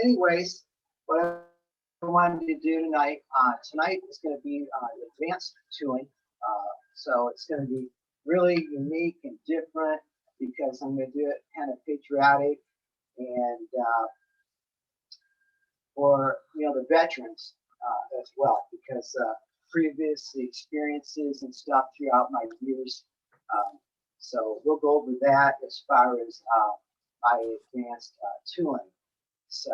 Anyways, what I wanted to do tonight is going to be advanced tooling. So it's going to be really unique and different because I'm going to do it kind of patriotic and for the veterans as well, because previous experiences and stuff throughout my years. So we'll go over that as far as my advanced tooling. So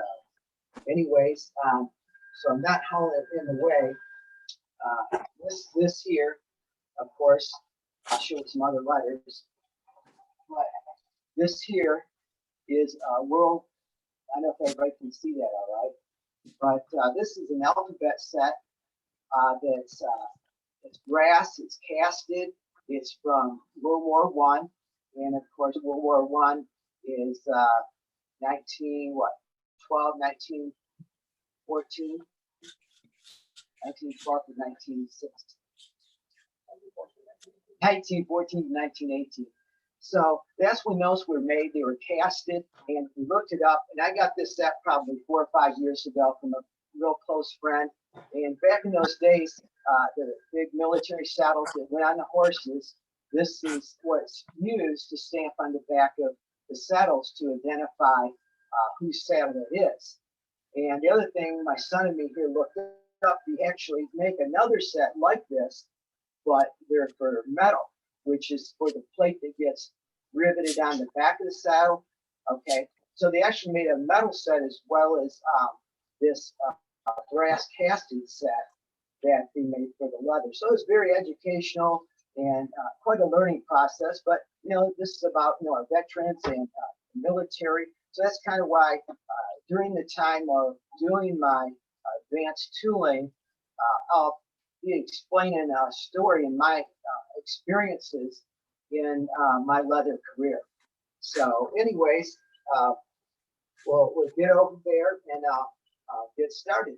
anyways, so I'm not hauling it in the way. This here, of course, I'll show some other letters. But this here is world. I don't know if everybody can see that all right. But this is an alphabet set that's it's brass, it's casted, it's from World War One, and of course World War One is 1914, 1912 to 1914 to 1918. So that's when those were made. They were casted, and we looked it up. And I got this set probably 4 or 5 years ago from a real close friend. And back in those days, the big military saddles that went on the horses, this is what's used to stamp on the back of the saddles to identify whose saddle it is. And the other thing, my son and me here looked up, we actually make another set like this, but they're for metal, which is for the plate that gets riveted on the back of the saddle. Okay, so they actually made a metal set as well as this brass casting set that they made for the leather. So it's very educational and quite a learning process. But this is about our veterans and military. So that's kind of why during the time of doing my advanced tooling, I'll be explaining a story in my experiences in my leather career. So anyways, we'll get over there and get started.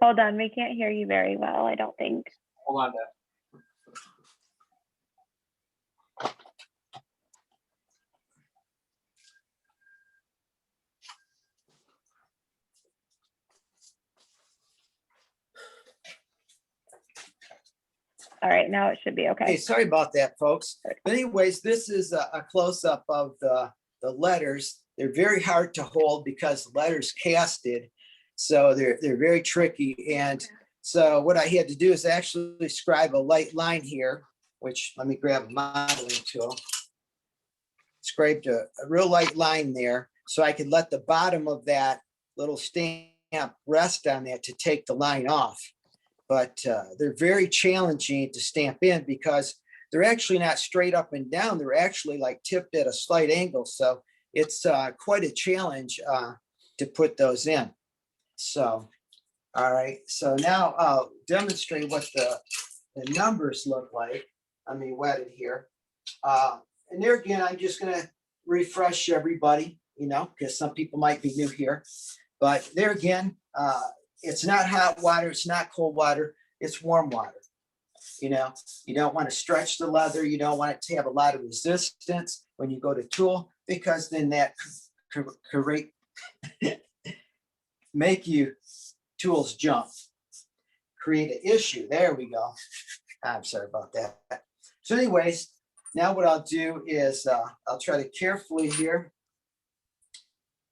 Hold on, we can't hear you very well, I don't think. Hold on, Dad. All right, now it should be okay. Hey, sorry about that, folks. But anyways, this is a close-up of the letters. They're very hard to hold because the letters casted, so they're very tricky. And so what I had to do is actually scribe a light line here, which let me grab a modeling tool. Scraped a real light line there, so I could let the bottom of that little stamp rest on that to take the line off. But they're very challenging to stamp in because they're actually not straight up and down. They're actually like tipped at a slight angle. So it's quite a challenge to put those in. So, all right. So now I'll demonstrate what the numbers look like. I mean, wetted here. And there again, I'm just going to refresh everybody, because some people might be new here. But there again, it's not hot water, it's not cold water, it's warm water. You don't want to stretch the leather, you don't want it to have a lot of resistance when you go to tool, because then that could make you tools jump, create an issue. There we go. I'm sorry about that. So anyways, now what I'll do is I'll try to carefully here.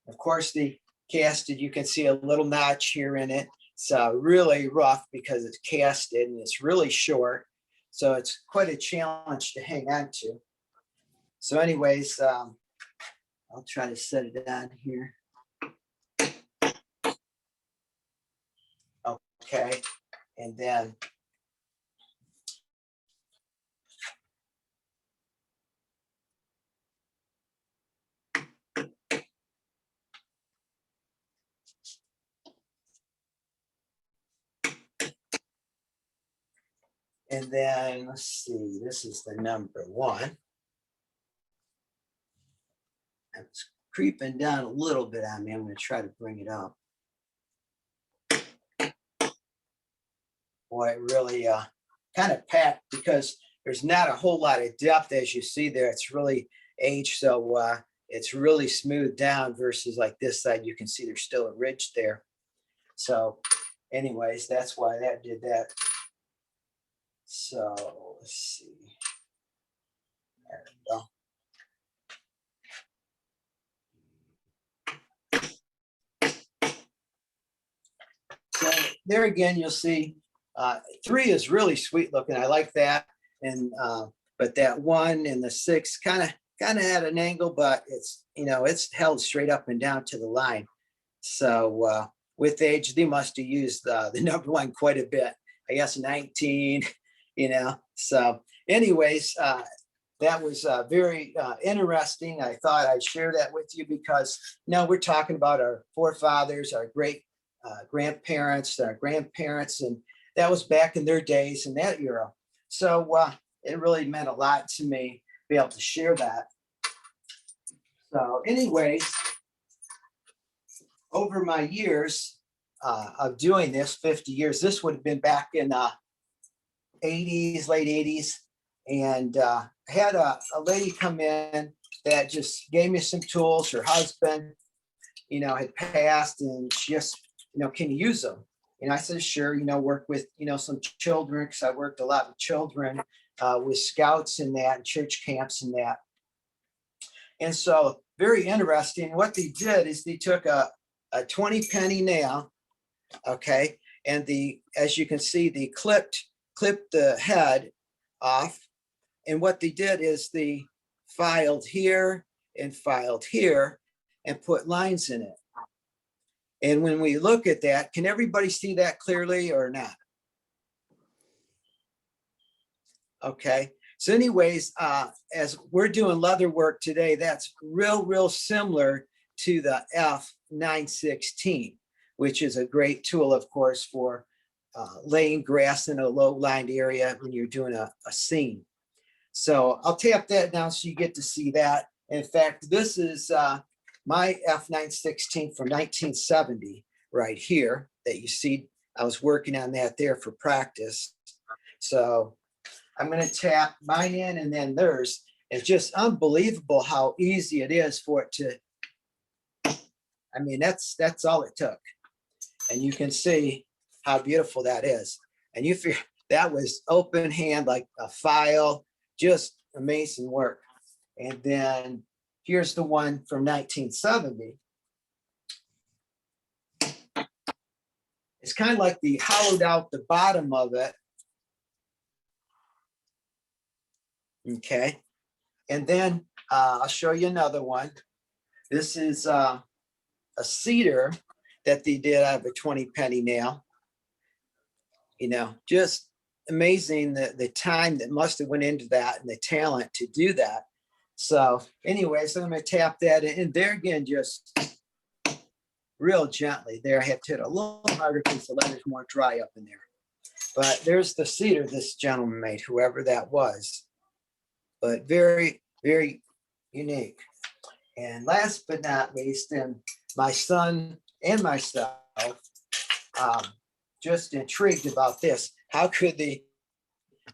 Of course, the casted, you can see a little notch here in it. It's really rough because it's casted and it's really short. So it's quite a challenge to hang on to. So anyways, I'll try to set it on here. Okay, and then And then let's see, this is the number 1. It's creeping down a little bit on me. I'm going to try to bring it up. Boy, it really kind of packed because there's not a whole lot of depth as you see there. It's really aged, so it's really smoothed down versus like this side. You can see there's still a ridge there. So anyways, that's why that did that. So let's see. There we go. So there again, you'll see 3 is really sweet looking. I like that. And but that 1 and the 6 kind of at an angle, but it's, you know, it's held straight up and down to the line. So with age, they must have used the number 1 quite a bit. I guess 19, you know. So anyways, that was very interesting. I thought I'd share that with you because now we're talking about our forefathers, our great grandparents, our grandparents, and that was back in their days in that era. So it really meant a lot to me to be able to share that. So anyways, over my years of doing this, 50 years, this would have been back in the 80s, late 80s. And I had a lady come in that just gave me some tools. Her husband, you know, had passed, and she just, you know, can you use them? And I said, sure, you know, work with, you know, some children, because I worked a lot with children, with scouts and that, and church camps and that. And so very interesting. What they did is they took a 20 penny nail, okay, and as you can see, they clipped the head off. And what they did is they filed here and filed here and put lines in it. And when we look at that, can everybody see that clearly or not? Okay. So anyways, as we're doing leather work today, that's real similar to the F916, which is a great tool, of course, for laying grass in a low-lined area when you're doing a scene. So I'll tap that down so you get to see that. In fact, this is my F916 from 1970 right here that you see. I was working on that there for practice. So I'm going to tap mine in and then theirs. It's just unbelievable how easy it is for it to, I mean, that's all it took. And you can see how beautiful that is. And you feel that was open hand, like a file, just amazing work. And then here's the one from 1970. It's kind of like they hollowed out the bottom of it. Okay. And then I'll show you another one. This is a cedar that they did out of a 20 penny nail. You know, just amazing the time that must have went into that and the talent to do that. So anyway, so I'm going to tap that in. And there again, just real gently there. I have to hit a little harder because the leather's more dry up in there. But there's the cedar this gentleman made, whoever that was. But very unique. And last but not least, and my son and myself, just intrigued about this. How could they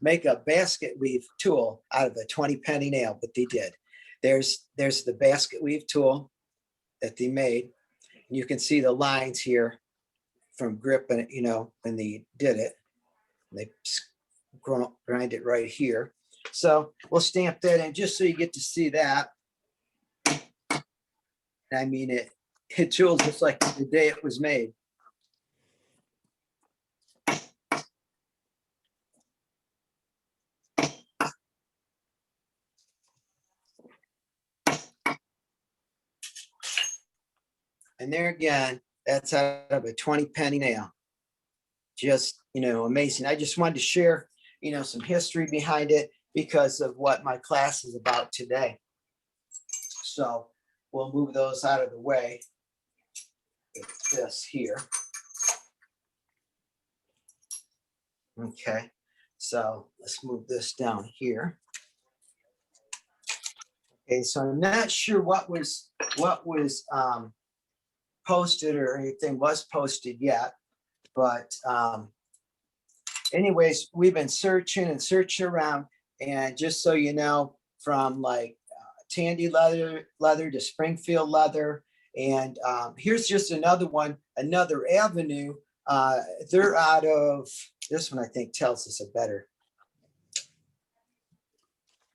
make a basket weave tool out of a 20 penny nail? But they did. There's the basket weave tool that they made. And you can see the lines here from gripping it, you know, when they did it. They grind it right here. So we'll stamp that in just so you get to see that. I mean, it tools just like the day it was made. And there again, that's out of a 20 penny nail. Just, you know, amazing. I just wanted to share, you know, some history behind it because of what my class is about today. So we'll move those out of the way with this here. Okay. So let's move this down here. Okay, so I'm not sure what was posted or anything was posted yet, but anyways, we've been searching and searching around, and just so you know, from like Tandy leather to Springfield leather, and here's just another one, another avenue. They're out of, this one I think tells us a better.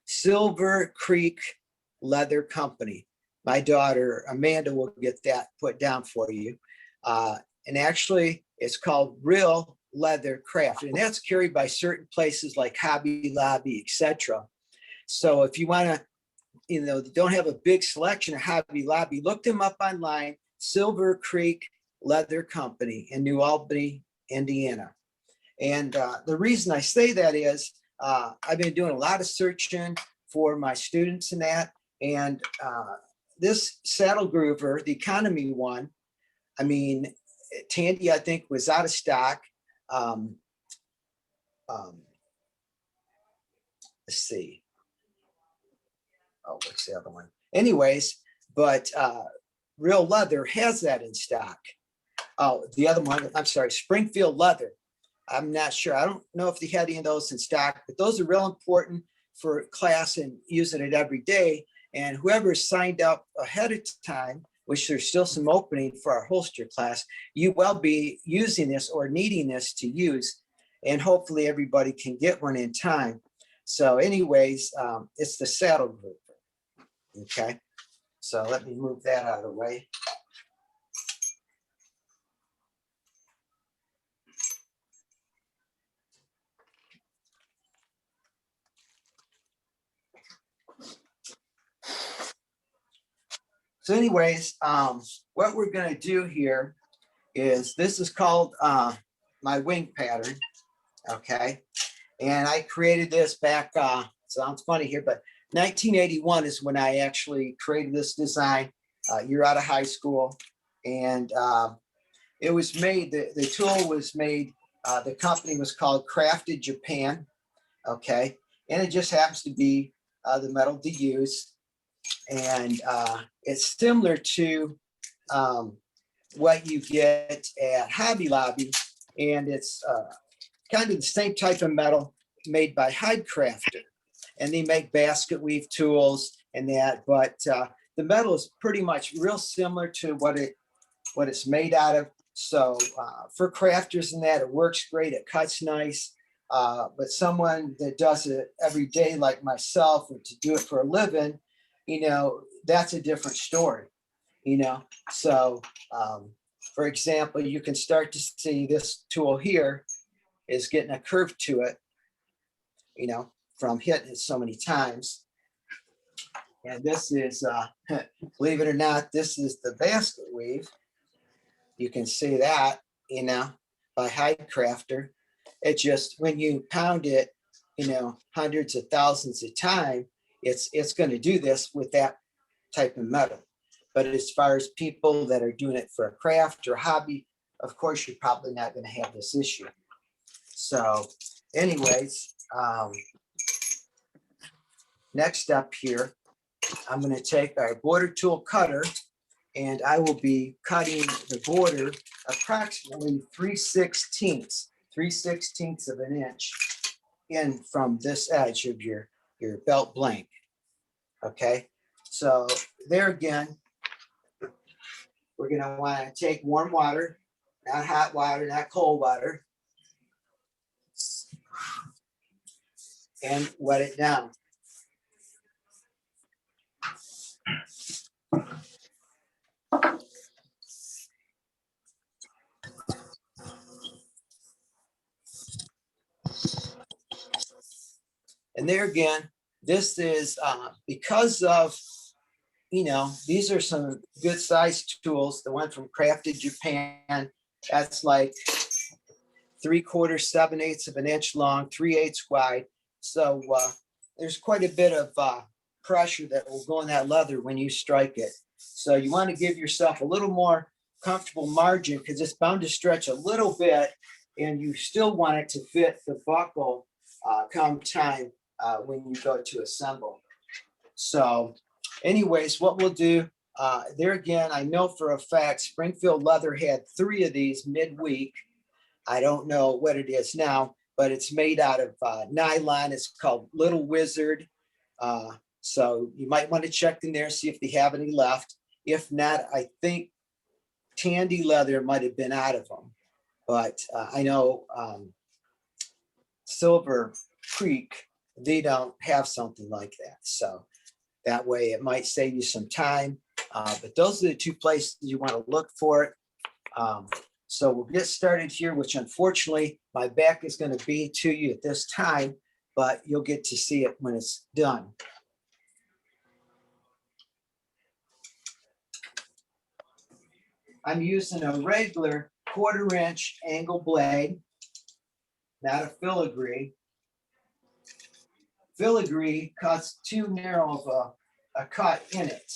Silver Creek Leather Company. My daughter Amanda will get that put down for you. And actually it's called Real Leather Craft, and that's carried by certain places like Hobby Lobby, etc. So if you want to, you know, don't have a big selection of Hobby Lobby, look them up online. Silver Creek Leather Company in New Albany, Indiana. And the reason I say that is I've been doing a lot of searching for my students in that. And this saddle groover, the economy one, I mean, Tandy, I think, was out of stock. Let's see. Oh, what's the other one? Anyways, but Real Leather has that in stock. Oh, the other one, I'm sorry, Springfield Leather. I'm not sure. I don't know if they had any of those in stock, but those are real important for class and using it every day. And whoever signed up ahead of time, which there's still some opening for our holster class, you will be using this or needing this to use. And hopefully everybody can get one in time. So anyways, it's the saddle group. Okay, so let me move that out of the way. So anyways, what we're going to do here is, this is called my wing pattern. Okay, and I created this back, sounds funny here, but 1981 is when I actually created this design. You're out of high school, and it was made, the tool was made, the company was called Crafted Japan. Okay, and it just happens to be the metal to use. And it's similar to what you get at Hobby Lobby, and it's kind of the same type of metal made by Hidecrafter, and they make basket weave tools and that. But the metal is pretty much real similar to what it's made out of. So for crafters and that, it works great. It cuts nice. But someone that does it every day, like myself, or to do it for a living, you know, that's a different story, you know. So for example, you can start to see this tool here is getting a curve to it, you know, from hitting it so many times. And this is, believe it or not, this is the basket weave. You can see that, you know, by Hidecrafter. It just, when you pound it, you know, hundreds of thousands of times, it's going to do this with that type of metal. But as far as people that are doing it for a craft or hobby, of course, you're probably not going to have this issue. So anyways, next up here, I'm going to take our border tool cutter, and I will be cutting the border approximately 3/16 of an inch in from this edge of your belt blank. Okay, so there again, we're going to want to take warm water, not hot water, not cold water, and wet it down. And there again, this is because of, you know, these are some good sized tools. The one from Crafted Japan, that's like 3/4, 7/8 of an inch long, 3/8 wide. So there's quite a bit of pressure that will go in that leather when you strike it. So you want to give yourself a little more comfortable margin, because it's bound to stretch a little bit, and you still want it to fit the buckle come time when you go to assemble. So anyways, what we'll do, there again, I know for a fact Springfield Leather had 3 of these midweek. I don't know what it is now, but it's made out of nylon. It's called Little Wizard. So you might want to check in there, see if they have any left. If not, I think Tandy Leather might have been out of them. But I know Silver Creek, they don't have something like that. So that way it might save you some time. But those are the 2 places you want to look for it. So we'll get started here, which unfortunately my back is going to be to you at this time, but you'll get to see it when it's done. I'm using a regular 1/4 inch angle blade, not a filigree. Filigree cuts too narrow of a cut in it.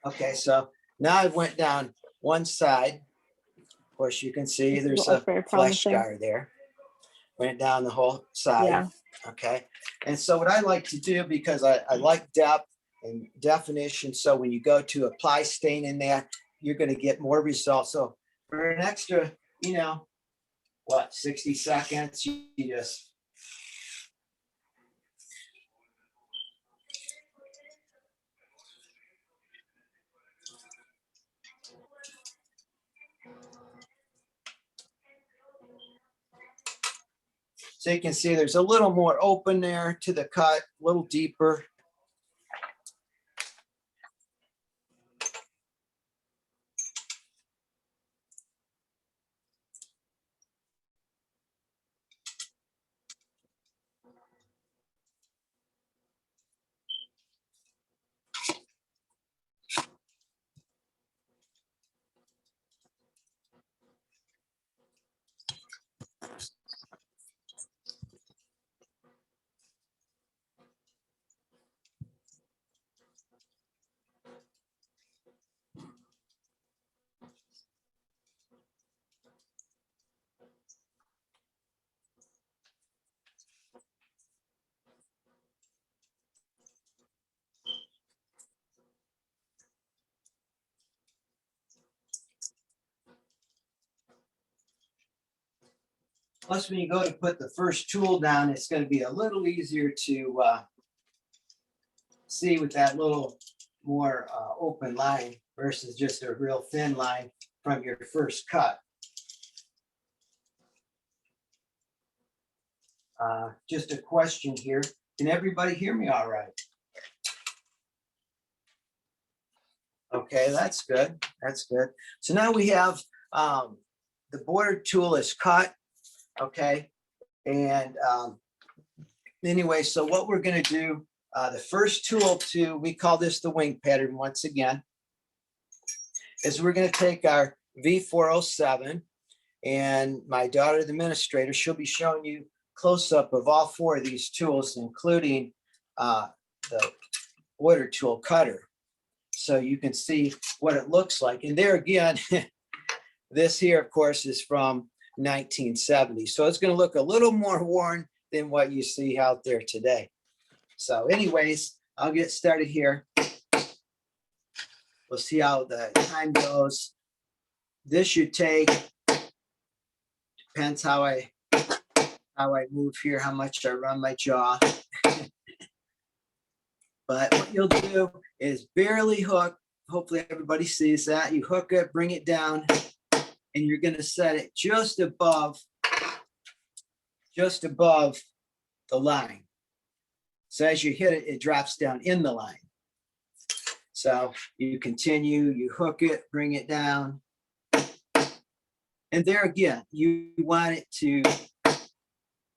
Okay, so now I went down one side. Of course, you can see This there's looks a very flesh promising. scar there. Went down the whole side. Yeah. Okay. And so what I like to do, because I like depth and definition, so when you go to apply stain in that, you're going to get more results. So for an extra, 60 seconds, you just so you can see there's a little more open there to the cut, a little deeper. Plus, when you go to put the first tool down, it's going to be a little easier to see with that little more open line versus just a real thin line from your first cut. Just a question here. Can everybody hear me all right? Okay, that's good. That's good. So now we have the border tool is cut. Okay. And anyway, so what we're going to do, the first tool we call this the wing pattern once again, is we're going to take our V407, and my daughter, the administrator, she'll be showing you close up of all 4 of these tools, including the border tool cutter. So you can see what it looks like. And there again, this here, of course, is from 1970. So it's going to look a little more worn than what you see out there today. So anyways, I'll get started here. We'll see how the time goes. This should take, depends how I move here, how much I run my jaw. But what you'll do is barely hook. Hopefully everybody sees that. You hook it, bring it down, and you're going to set it just above the line. So as you hit it, it drops down in the line. So you continue, you hook it, bring it down. And there again, you want it to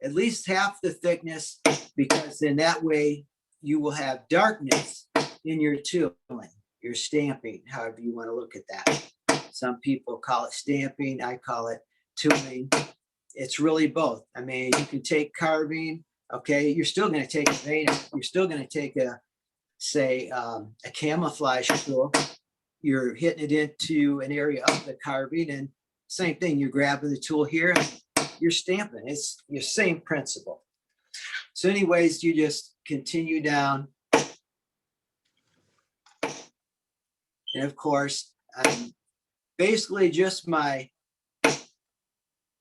at least half the thickness, because in that way you will have darkness in your tooling, your stamping, however you want to look at that. Some people call it stamping, I call it tooling. It's really both. I mean, you can take carving, Okay, you're still going to take a vein, you're still going to take say a camouflage tool, you're hitting it into an area of the carving, and same thing, you're grabbing the tool here, you're stamping. It's your same principle. So anyways, you just continue down. And of course, basically just my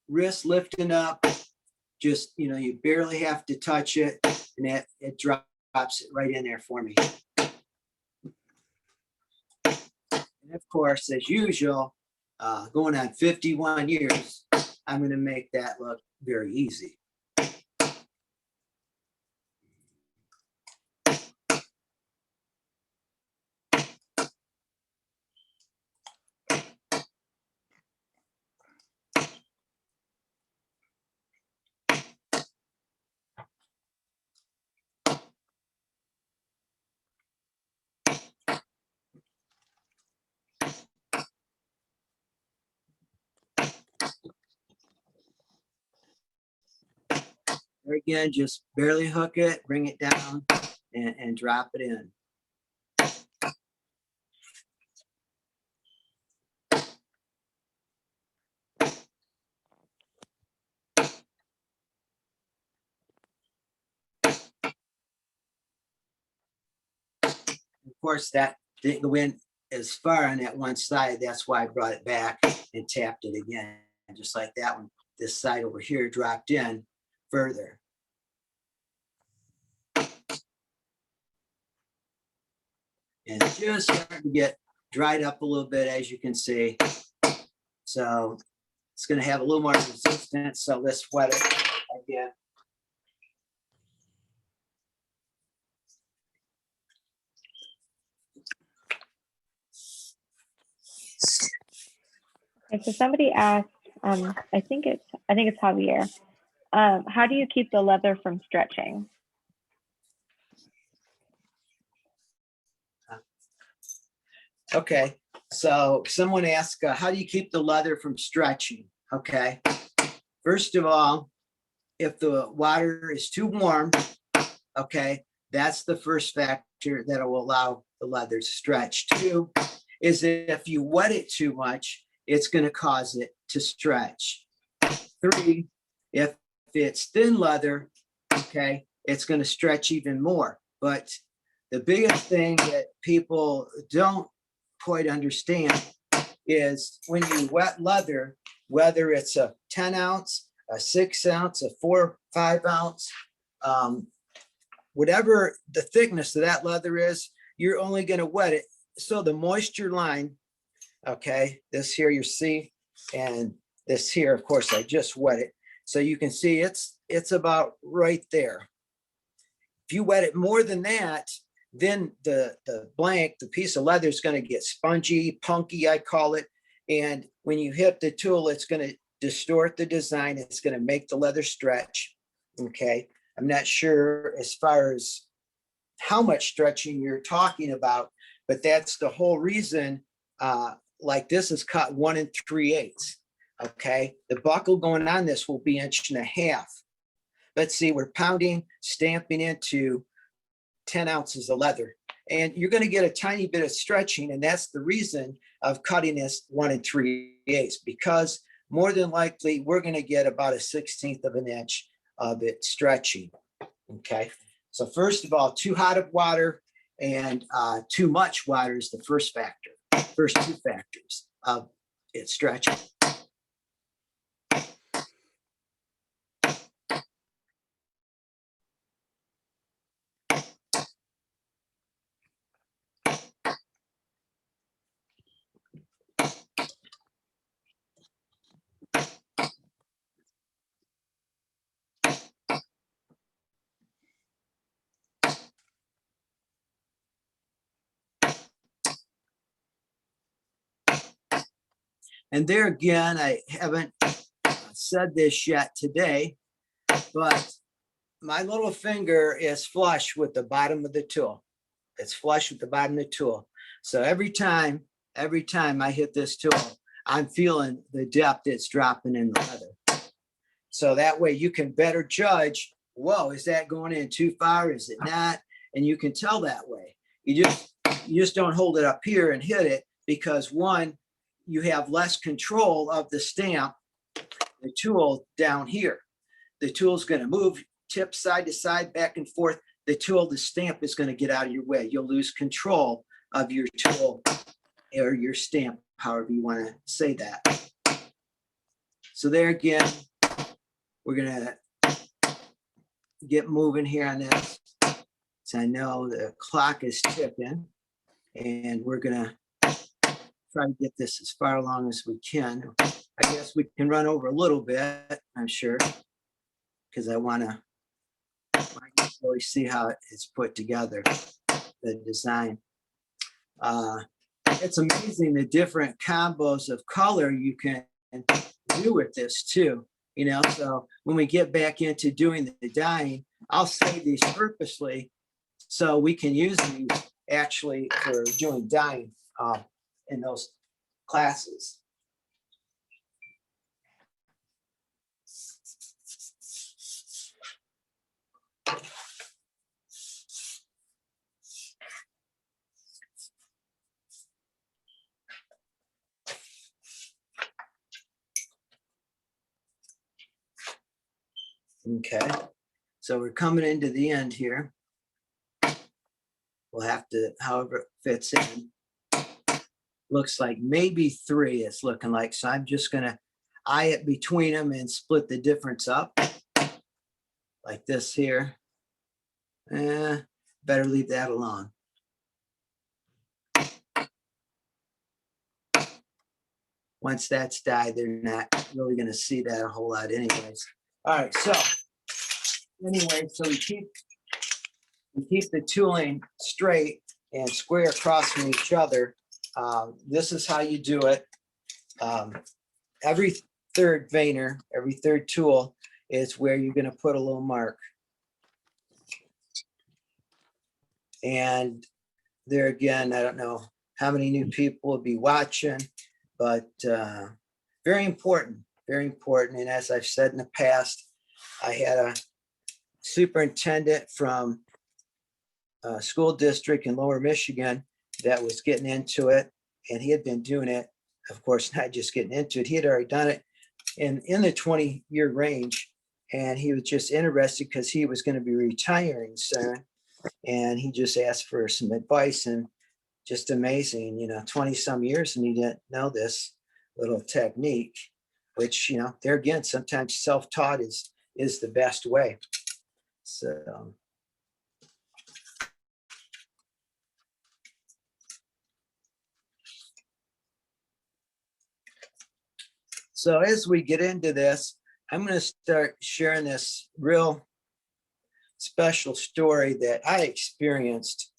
wrist lifting up, just, you barely have to touch it, and it drops it right in there for me. And of course, as usual, going on 51 years, I'm going to make that look very easy. There again, just barely hook it, bring it down, and drop it in. Of course, that didn't go in as far on that one side. That's why I brought it back and tapped it again, just like that one. This side over here dropped in further. And just starting to get dried up a little bit, as you can see. So it's going to have a little more resistance. So let's wet it again. Okay, so somebody asked, I think it's Javier. How do you keep the leather from stretching? Okay, so someone asked, how do you keep the leather from stretching? Okay, first of all, if the water is too warm, okay, that's the first factor that will allow the leather to stretch. Two is if you wet it too much, it's going to cause it to stretch. Three, if it's thin leather, okay, it's going to stretch even more. But the biggest thing that people don't quite understand is when you wet leather, whether it's a 10 ounce, a 6 ounce, a 4 or 5 ounce, whatever the thickness of that leather is, you're only going to wet it. So the moisture line, okay, this here you see, and this here, of course, I just wet it. So you can see it's about right there. If you wet it more than that, then the piece of leather is going to get spongy, punky, I call it. And when you hit the tool, it's going to distort the design. It's going to make the leather stretch. Okay. I'm not sure as far as how much stretching you're talking about, but that's the whole reason. Like this is cut 1 3/8. Okay. The buckle going on this will be 1.5 inches. Let's see, we're pounding, stamping into 10 ounces of leather, and you're going to get a tiny bit of stretching. And that's the reason of cutting this 1 3/8, because more than likely we're going to get about 1/16 of an inch of it stretching. Okay. So first of all, too hot of water and too much water is the first factor, first two factors of it stretching. And there again, I haven't said this yet today, but my little finger is flush with the bottom of the tool. It's flush with the bottom of the tool. So every time I hit this tool, I'm feeling the depth it's dropping in the leather. So that way you can better judge whoa, is that going in too far? Is it not? And you can tell that way. You just don't hold it up here and hit it, because one, you have less control of the stamp, the tool down here. The tool's going to move, tip side to side, back and forth. The tool, the stamp is going to get out of your way. You'll lose control of your tool or your stamp, however you want to say that. So there again, we're going to get moving here on this. So I know the clock is ticking, and we're going to try to get this as far along as we can. I guess we can run over a little bit, I'm sure, because I want to really see how it's put together, the design. It's amazing the different combos of color you can do with this too. You know, so when we get back into doing the dyeing, I'll save these purposely so we can use these actually for doing dyeing in those classes. Okay, so we're coming into the end here. We'll have to, however it fits in. Looks like maybe 3 it's looking like. So I'm just gonna eye it between them and split the difference up like this here. Better leave that alone. Once that's dyed, they're not really gonna see that a whole lot anyways. All right, so anyway, so we keep the tooling straight and square across from each other. This is how you do it. Every third veiner, every third tool is where you're going to put a little mark. And there again, I don't know how many new people will be watching, but very important, very important. And as I've said in the past, I had a superintendent from a school district in Lower Michigan that was getting into it, and he had been doing it, of course, not just getting into it, he had already done it in the 20-year range, and he was just interested because he was going to be retiring soon, and he just asked for some advice. And just amazing, 20 some years and he didn't know this little technique, which, there again, sometimes self-taught is the best way. So as we get into this, I'm going to start sharing this real special story that I experienced.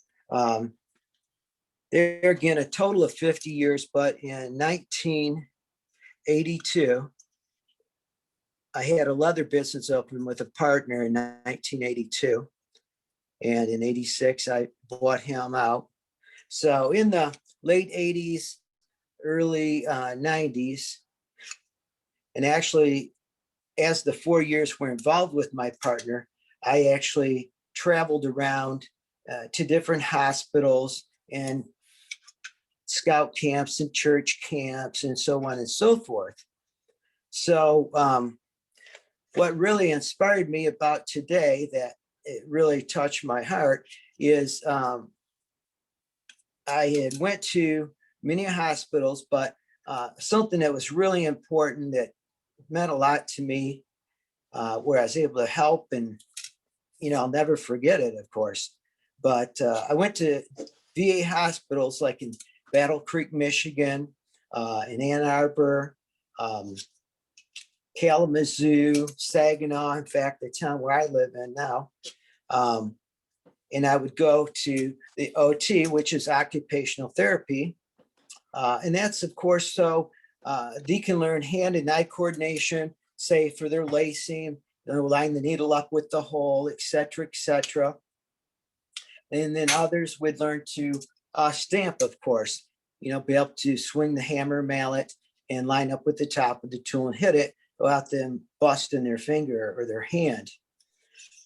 There again, a total of 50 years, but in 1982, I had a leather business open with a partner in 1982. And in 86, I bought him out. So in the late 80s, early 90s, and actually, as the 4 years were involved with my partner, I actually traveled around to different hospitals and scout camps and church camps and so on and so forth. So what really inspired me about today, that it really touched my heart, is I had went to many hospitals, but something that was really important that meant a lot to me, where I was able to help, and I'll never forget it, of course. But I went to VA hospitals like in Battle Creek, Michigan, in Ann Arbor, Kalamazoo, Saginaw, in fact, the town where I live in now. And I would go to the OT, which is occupational therapy. And that's, of course, so they can learn hand and eye coordination, say for their lacing, line the needle up with the hole, et cetera, et cetera. And then others would learn to stamp, of course, be able to swing the hammer mallet and line up with the top of the tool and hit it without them busting their finger or their hand.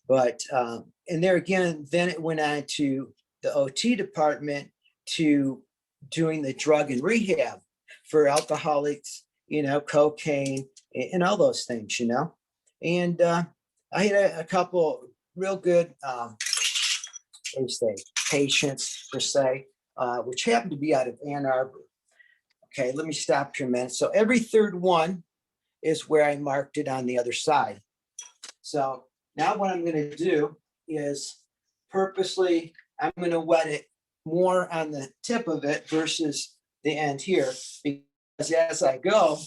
But, and there again, then it went on to the OT department to doing the drug and rehab for alcoholics, you know, cocaine and all those things, you know. And I had a couple real good, what do you say, patients per se, which happened to be out of Ann Arbor. Okay, let me stop here a minute. So every third one is where I marked it on the other side. So now what I'm going to do is purposely, I'm going to wet it more on the tip of it versus the end here, because as I go,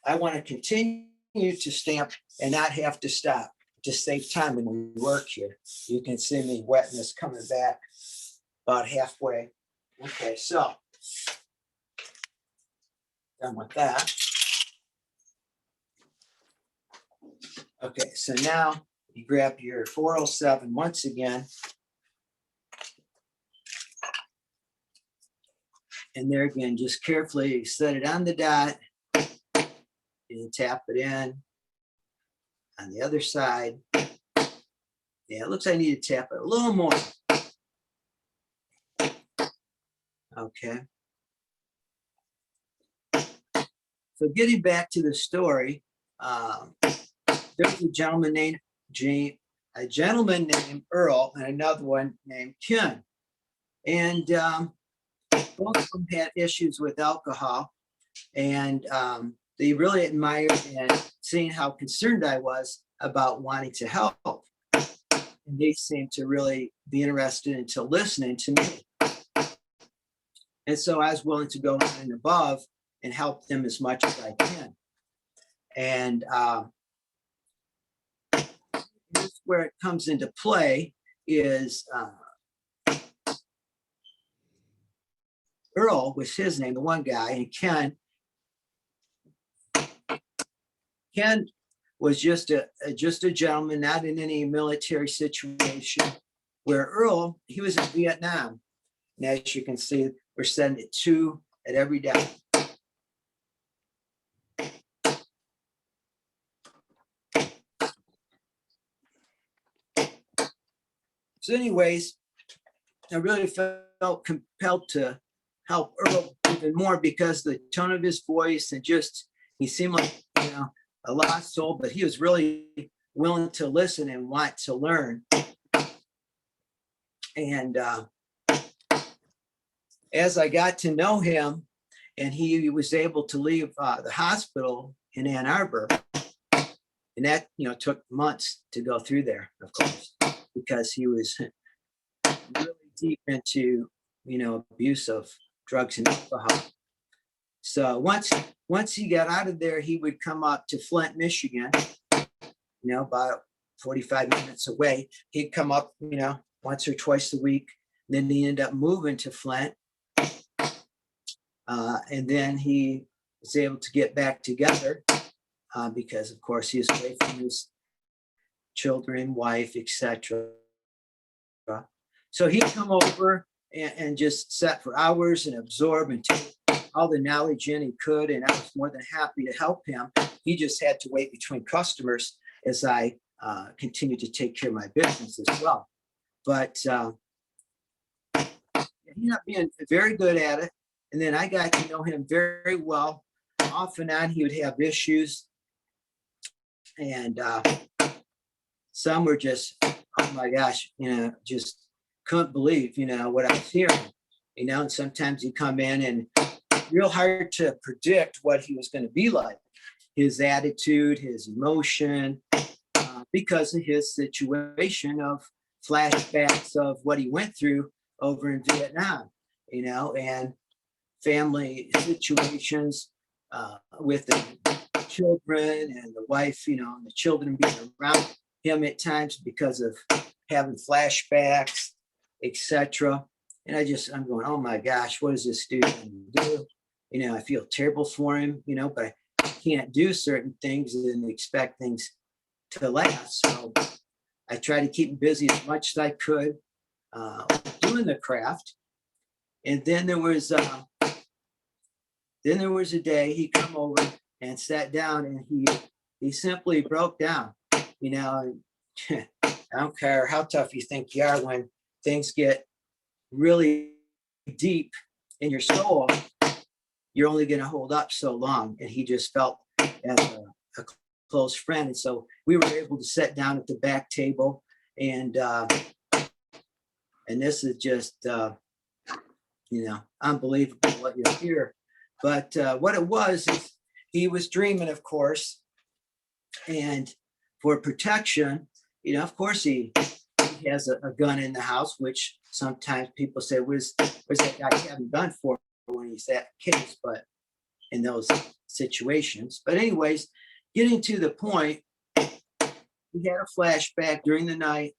I want to continue to stamp and not have to stop to save time when we work here. You can see me wetting this coming back about halfway. Okay, so done with that. Okay, so now you grab your 407 once again. And there again, just carefully set it on the dot and tap it in on the other side. Yeah, it looks like I need to tap it a little more. Okay. So getting back to the story, there's a gentleman named Earl and another one named Ken. And both of them had issues with alcohol, and they really admired and seeing how concerned I was about wanting to help. And they seemed to really be interested into listening to me. And so I was willing to go on and above and help them as much as I can. And here's where it comes into play is Earl was his name, the one guy, and Ken was just a gentleman, not in any military situation, where Earl, he was in Vietnam. And as you can see, we're sending it 2 at every day. So anyways, I really felt compelled to help Earl even more because the tone of his voice and just, he seemed like, you know, a lost soul, but he was really willing to listen and want to learn. And as I got to know him and he was able to leave the hospital in Ann Arbor, and that, you know, took months to go through there, of course, because he was really deep into, you know, abuse of drugs and alcohol. So once he got out of there, he would come up to Flint, Michigan, you know, about 45 minutes away. He'd come up, you know, once or twice a week. Then he ended up moving to Flint. And then he was able to get back together because, of course, he was away from his children, wife, etc. So he'd come over and just sat for hours and absorb and take all the knowledge in he could. And I was more than happy to help him. He just had to wait between customers as I continued to take care of my business as well. But he ended up being very good at it. And then I got to know him very well. Off and on, he would have issues. And some were just, oh my gosh, you know, just couldn't believe, you know, what I was hearing. You know, and sometimes he'd come in and real hard to predict what he was going to be like. His attitude, his emotion, because of his situation of flashbacks of what he went through over in Vietnam, you know, and family situations with the children and the wife, you know, and the children being around him at times because of having flashbacks, etc. And I'm going, oh my gosh, what is this dude going to do? You know, I feel terrible for him, you know, but I can't do certain things and expect things to last. So I tried to keep him busy as much as I could doing the craft. And then there was a day he come over and sat down and he simply broke down, you know, and I don't care how tough you think you are, when things get really deep in your soul, you're only going to hold up so long. And he just felt as a close friend. And so we were able to sit down at the back table, and this is just, unbelievable what you hear. But what it was is he was dreaming, of course, and for protection, of course he has a gun in the house, which sometimes people say, where's that guy having a gun for when he's that case, but in those situations. But anyways, getting to the point, he had a flashback during the night,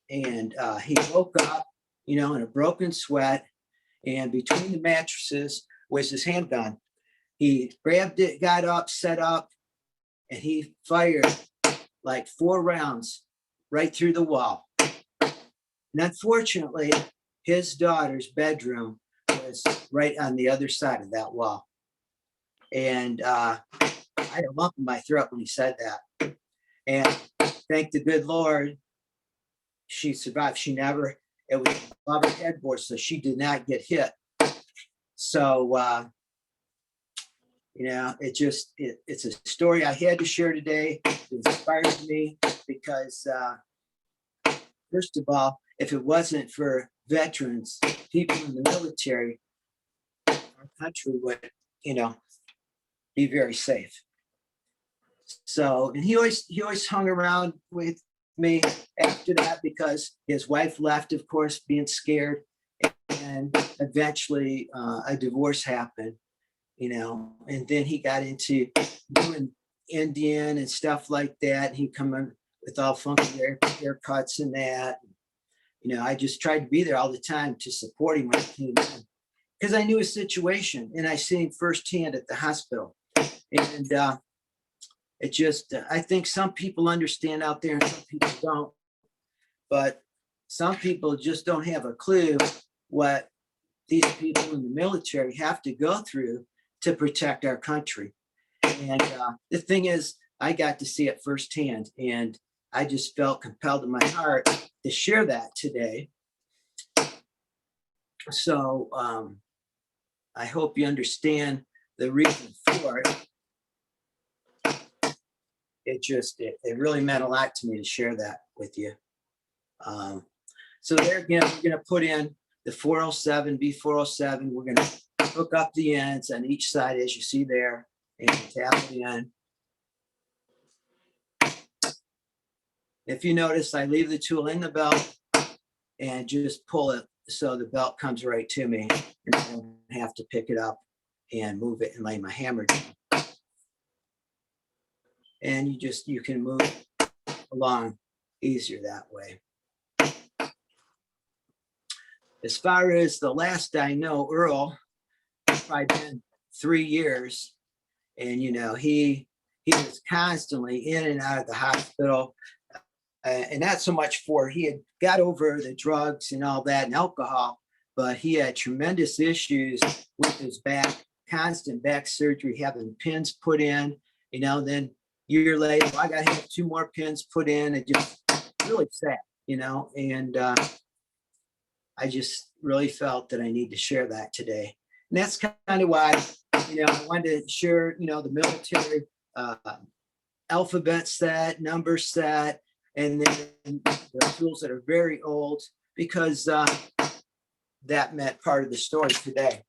and he woke up, in a broken sweat, and between the mattresses was his handgun. He grabbed it, got up, set up, and he fired like 4 rounds right through the wall. And unfortunately, his daughter's bedroom was right on the other side of that wall. And I had a lump in my throat when he said that. And thank the good Lord, she survived. It was above her headboard, so she did not get hit. So, it's a story I had to share today. It inspired me because, first of all, if it wasn't for veterans, people in the military, our country would, be very safe. So, and he always hung around with me after that, because his wife left, of course, being scared, and eventually a divorce happened, and then he got into doing Indian and stuff like that. He'd come in with all funky haircuts and that. I just tried to be there all the time to support him when he came in, because I knew his situation, and I seen him firsthand at the hospital. And I think some people understand out there and some people don't. But some people just don't have a clue what these people in the military have to go through to protect our country. And the thing is, I got to see it firsthand, and I just felt compelled in my heart to share that today. So I hope you understand the reason for it. It really meant a lot to me to share that with you. So there again, we're going to put in the 407, B407. We're going to hook up the ends on each side, as you see there, and tap it in. If you notice, I leave the tool in the belt and just pull it so the belt comes right to me, and I don't have to pick it up and move it and lay my hammer down. And you can move along easier that way. As far as the last I know, Earl, it's probably been 3 years, and he was constantly in and out of the hospital, and not so much he had got over the drugs and all that and alcohol, but he had tremendous issues with his back, constant back surgery, having pins put in, then a year later, I got to have 2 more pins put in. It just really sad, and I just really felt that I need to share that today. And that's kind of why, I wanted to share, the military alphabet set, number set, and then the tools that are very old, because that meant part of the story today.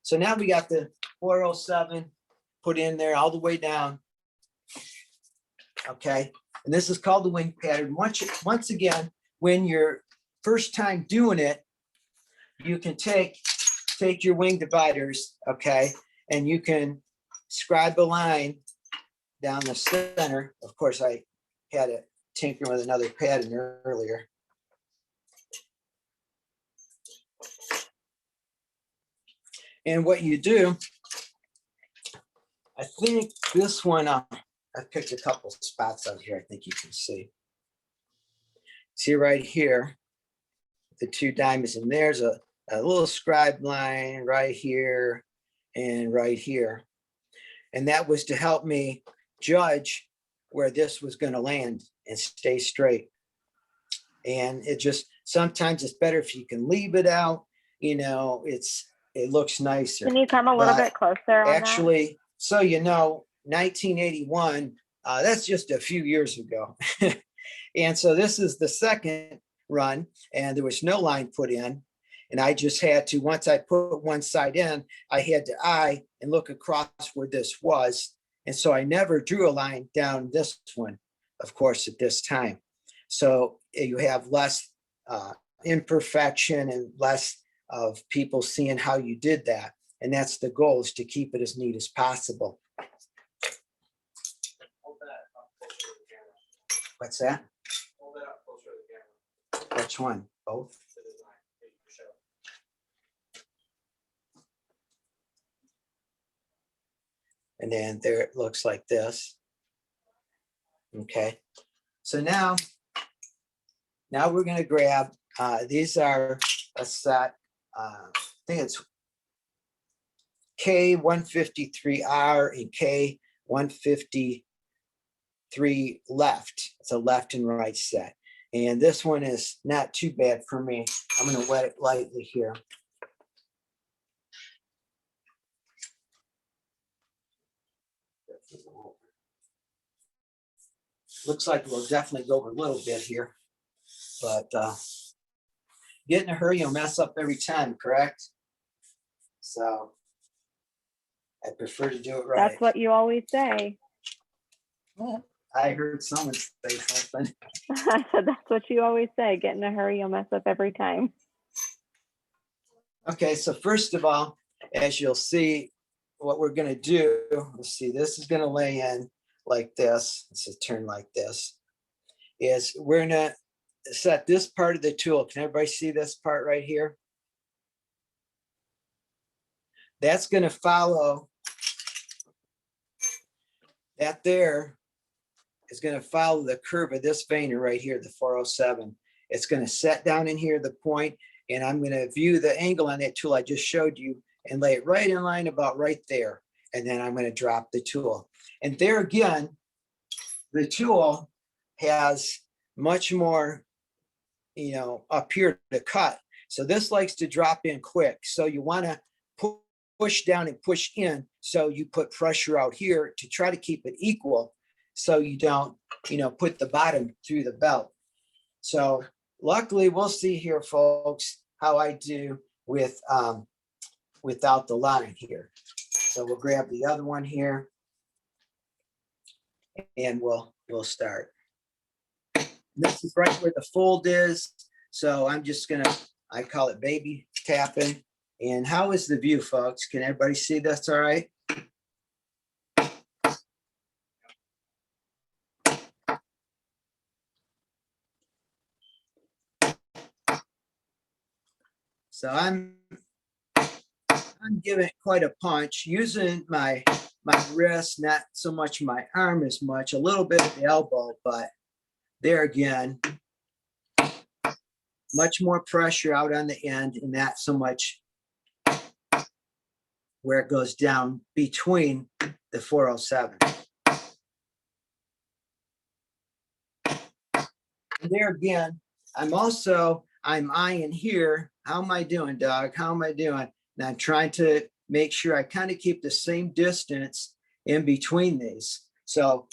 So now we got the 407 put in there all the way down. Okay, and this is called the wing pattern. Once again, when you're first time doing it, you can take your wing dividers, okay, and you can scribe a line down the center. Of course, I had to tinker with another pattern earlier. And what you do, I think this one, I picked a couple spots out here I think you can see. See right here, the 2 diamonds, and there's a little scribe line right here and right here. And that was to help me judge where this was going to land and stay straight. And it just, sometimes it's better if you can leave it out, you know, it looks nicer. Can you come a little But bit closer on actually, so you know, 1981, that's just a few years ago. And so this is the second run, and there was no line put in. And I just had to, once I put one side in, I had to eye and look across where this was. And so I never drew a line down this one, of course, at this time. So you have less imperfection and less of people seeing how you did that. And that's the goal, is to keep it as neat as possible. What's that? Hold that up closer to the camera. Which one? Both? The design that you showed. And then there it looks like this. Okay. So now we're going to grab, these are a set, I think it's K153R and K153 left. It's a left and right set. And this one is not too bad for me. I'm going to wet it lightly here. Looks like we'll definitely go over a little bit here, but get in a hurry, you'll mess up every time, correct? So I prefer to do it right. That's what you always say. I heard someone say something. I said, that's what you always say. Get in a hurry, you'll mess up every time. Okay, so first of all, as you'll see, what we're going to do, let's see, this is going to lay in like this. This is turn like this. Is we're going to set this part of the tool. Can everybody see this part right here? That's going to follow, that there is going to follow the curve of this veiner right here, the 407. It's going to set down in here, the point, and I'm going to view the angle on that tool I just showed you and lay it right in line about right there. And then I'm going to drop the tool. And there again, the tool has much more, you know, up here to cut. So this likes to drop in quick. So you want to push down and push in. So you put pressure out here to try to keep it equal. So you don't, you know, put the bottom through the belt. So luckily we'll see here, folks, how I do with without the line here. So we'll grab the other one here and we'll start. This is right where the fold is. So I'm just gonna, I call it baby tapping. And how is the view, folks? Can everybody see this all right? So I'm giving it quite a punch, using my wrist, not so much my arm as much, a little bit of the elbow, but there again, much more pressure out on the end and not so much where it goes down between the 407. And there again, I'm eyeing here. How am I doing, Doug? How am I doing? And I'm trying to make sure I kind of keep the same distance in between these. So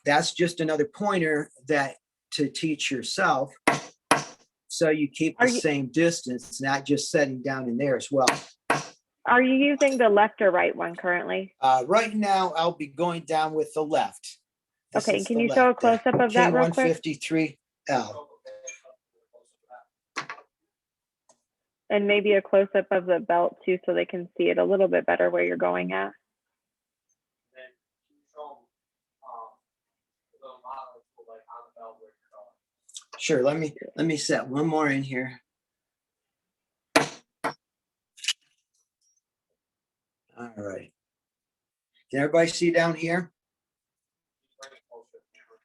that's just another pointer that to teach yourself. So you keep the same distance, not just setting down in there as well. Are you using the left or right one currently? Right now, I'll be going down with the left. This Okay, is can the you show a left there. close-up of that real quick? K153L. And maybe a close-up of the belt too, so they can see it a little bit better where you're going at. Then can you show them the model like on the belt where you're going? Sure, let me set one more in here. All right. Can everybody see down here? Bring it closer to the camera.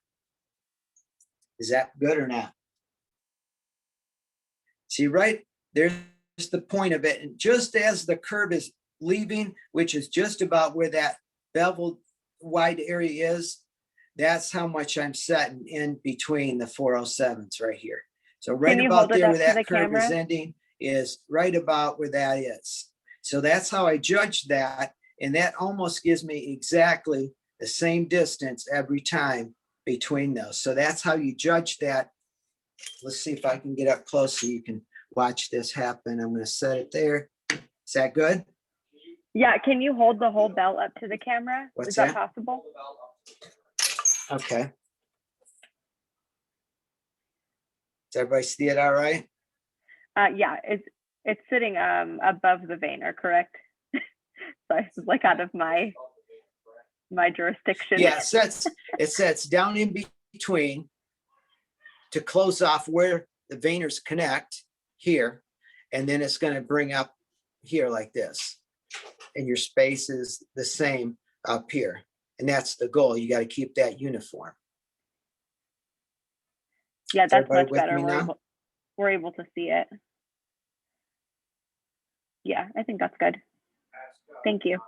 Is that good or not? See, right there's the point of it. And just as the curve is leaving, which is just about where that beveled wide area is, that's how much I'm setting in between the 407s right here. So right Can you about hold it there up where to the that curve is camera? ending is right about where that is. So that's how I judge that. And that almost gives me exactly the same distance every time between those. So that's how you judge that. Let's see if I can get up close so you can watch this happen. I'm going to set it there. Is that good? Yeah, can you hold the whole belt up to the camera? What's Is that that? possible? Okay. Does everybody see it all right? Yeah, it's sitting above the veiner, correct? So it's like out of my jurisdiction. Yeah, it sets down in between to close off where the veiners connect here. And then it's going to bring up here like this. And your space is the same up here. And that's the goal. You got to keep that uniform. Yeah, Is that's everybody much with better. me now? We're able to see it. Yeah, I think that's good. Thank you.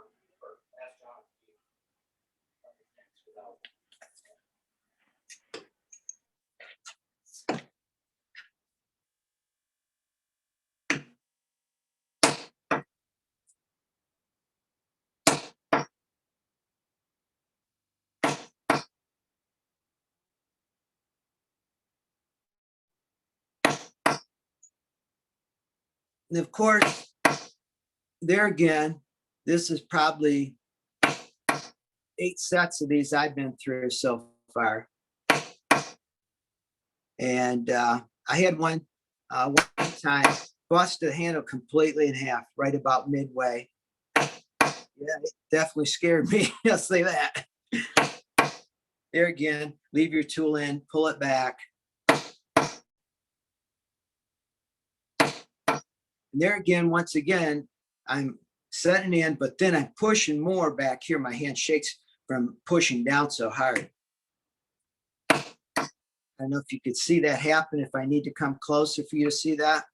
And of course, there again, this is probably 8 sets of these I've been through so far. And I had one time bust the handle completely in half right about midway. Yeah, it definitely scared me. I'll say that. There again, leave your tool in, pull it back. And there again, once again, I'm setting in, but then I'm pushing more back here. My hand shakes from pushing down so hard. I don't know if you could see that happen, if I need to come closer for you to see that.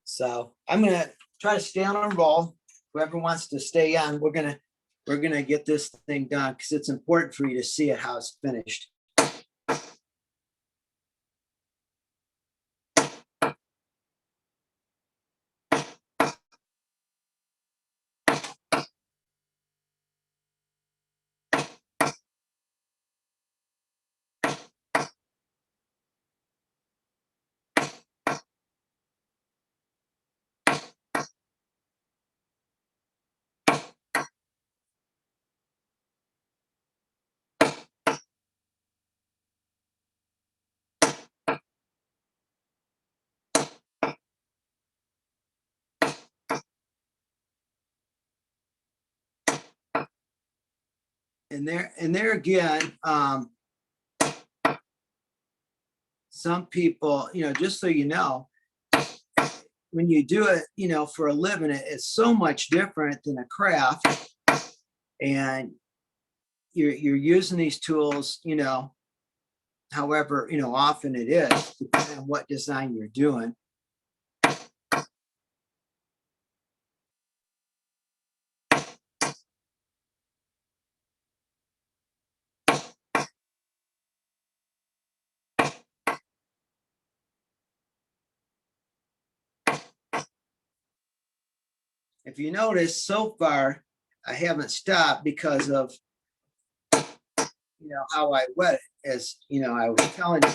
So I'm gonna try to stay on a roll. Whoever wants to stay on, we're gonna get this thing done because it's important for you to see it how it's finished. And there again, some people, just so you know, when you do it, for a living, it's so much different than a craft. And you're using these tools, however, often it is, depending on what design you're doing. If you notice, so far, I haven't stopped because of, how I wet it. As, I was telling you,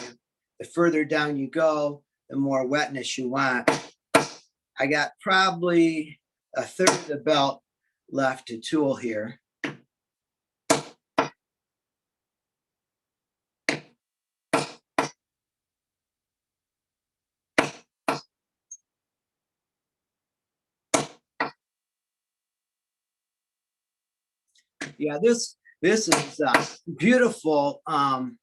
the further down you go, the more wetness you want. I got probably a third of the belt left to tool here. Yeah, this is beautiful. When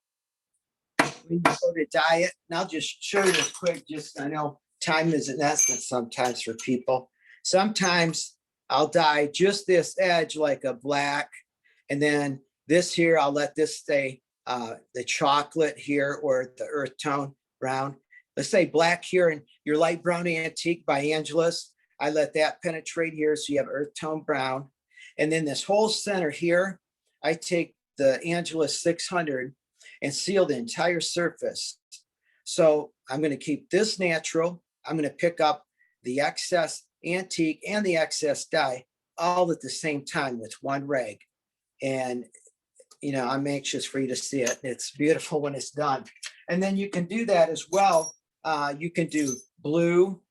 you go to diet, and I'll just show you this quick. Just, I know time is an essence sometimes for people. Sometimes I'll dye just this edge like a black, and then this here I'll let this stay the chocolate here or the earth tone brown. Let's say black here and your light brown antique by Angelus. I let that penetrate here so you have earth tone brown. And then this whole center here, I take the Angelus 600 and seal the entire surface. So I'm going to keep this natural. I'm going to pick up the excess antique and the excess dye all at the same time with one rag. And, you know, I'm anxious for you to see it. It's beautiful when it's done. And then you can do that as well. You can do blue.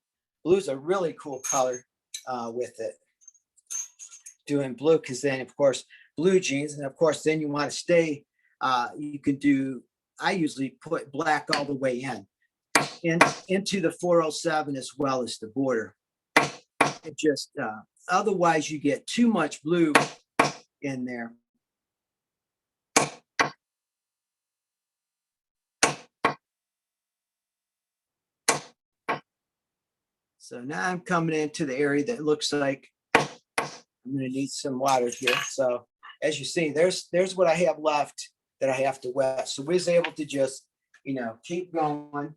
Blue's a really cool color with it. Doing blue, because then, of course, blue jeans. And of course, then you want to stay, you can do, I usually put black all the way into the 407 as well as the border. It just, otherwise you get too much blue in there. So now I'm coming into the area that looks like I'm going to need some water here. So as you see, there's what I have left that I have to wet. So we was able to just, you know, keep going.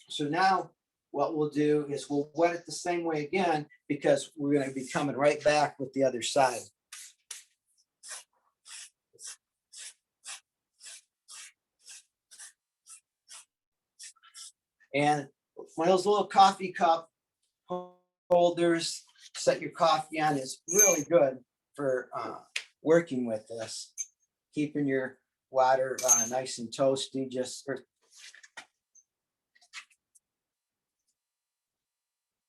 So now what we'll do is we'll wet it the same way again, because we're going to be coming right back with the other side. And one of those little coffee cup holders, set your coffee on, is really good for working with this, keeping your water nice and toasty.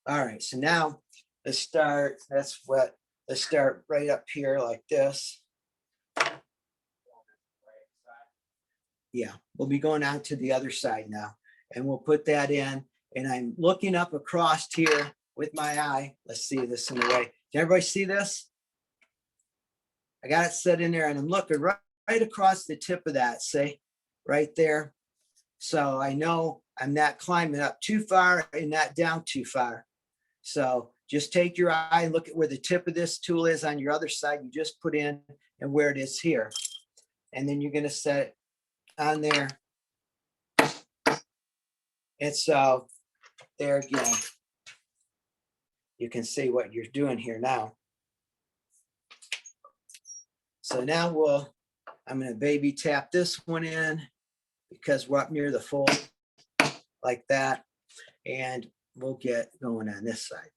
All right, so now let's start. Let's start right up here like this. Yeah, we'll be going out to the other side now, and we'll put that in. And I'm looking up across here with my eye. Let's see this in the way. Can everybody see this? I got it set in there, and I'm looking right across the tip of that, see, right there. So I know I'm not climbing up too far and not down too far. So just take your eye and look at where the tip of this tool is on your other side. You just put in and where it is here. And then you're going to set it on there. And so there again, you can see what you're doing here now. So now I'm going to baby tap this one in, because we're up near the fold like that. And we'll get going on this side.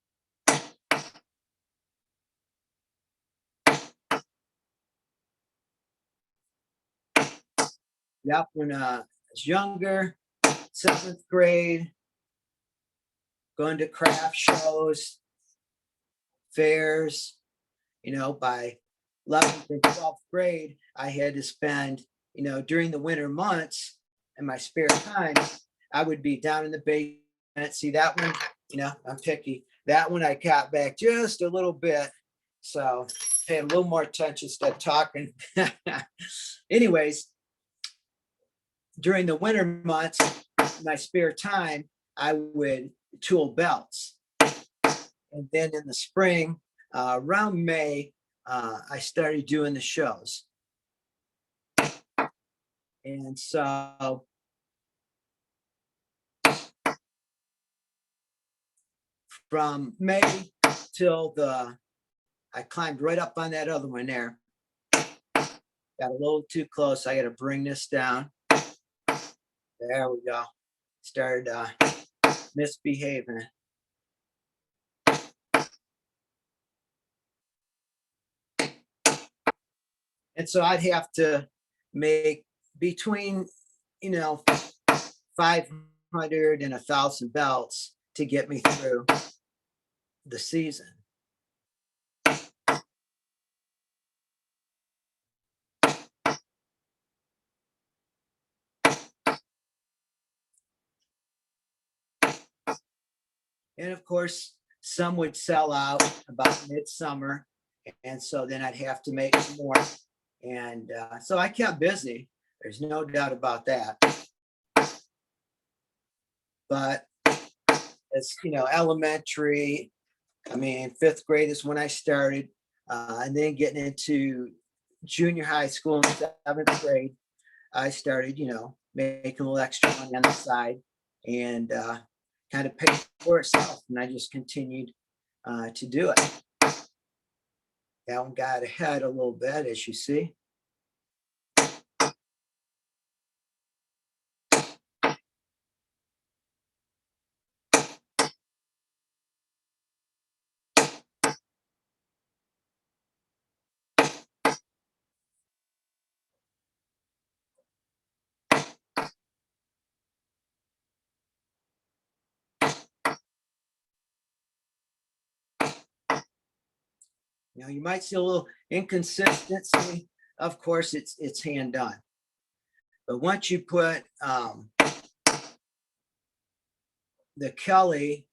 Yep, when I was younger, 7th grade, going to craft shows, fairs, you know, by 11th and 12th grade, I had to spend, you know, during the winter months in my spare time, I would be down in the basement. See that one, you know, I'm picky. That one I got back just a little bit. So pay a little more attention instead of talking. Anyways, during the winter months, my spare time, I would tool belts. And then in the spring, around May, I started doing the shows. And so from May till I climbed right up on that other one there. Got a little too close. I got to bring this down. There we go. Started misbehaving. And so I'd have to make between, you know, 500 and 1,000 belts to get me through the season. And of course, some would sell out about midsummer. And so then I'd have to make some more. And so I kept busy. There's no doubt about that. But it's, you know, elementary, I mean, 5th grade is when I started. And then getting into junior high school in 7th grade, I started, making a little extra money on the side and kind of paid for itself. And I just continued to do it. That one got ahead a little bit, as you see. You might see a little inconsistency. Of course, it's hand done. But once you put the Kelly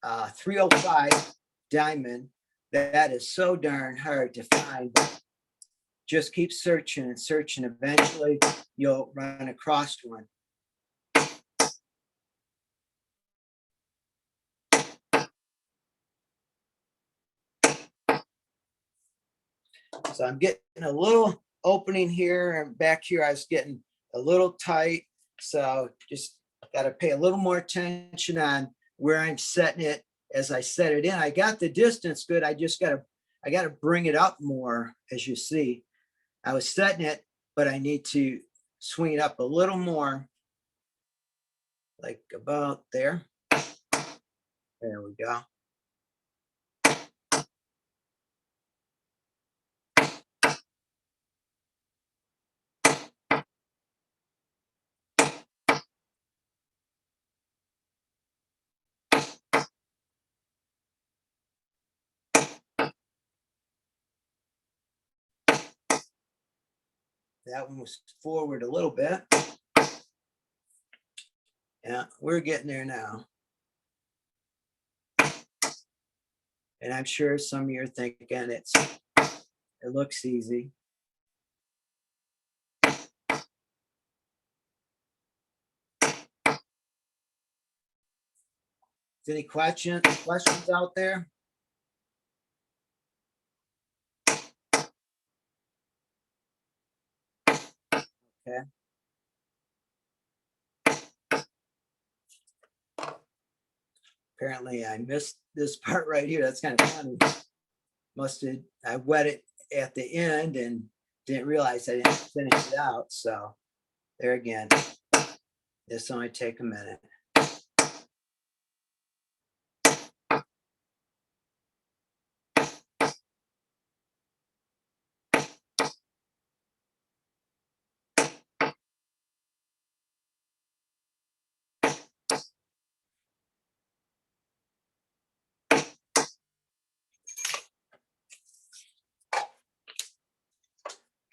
305 diamond, that is so darn hard to find. Just keep searching and searching. Eventually, you'll run across one. So I'm getting a little opening here, and back here I was getting a little tight. So just got to pay a little more attention on where I'm setting it as I set it in. I got the distance good. I got to bring it up more. As you see, I was setting it, but I need to swing it up a little more, like about there. There we go. That one was forward a little bit. Yeah, we're getting there now. And I'm sure some of you are thinking it looks easy. Any questions out there? Okay. Apparently I missed this part right here. That's kind of funny. I wet it at the end and didn't realize I didn't finish it out. So there again, this only take a minute.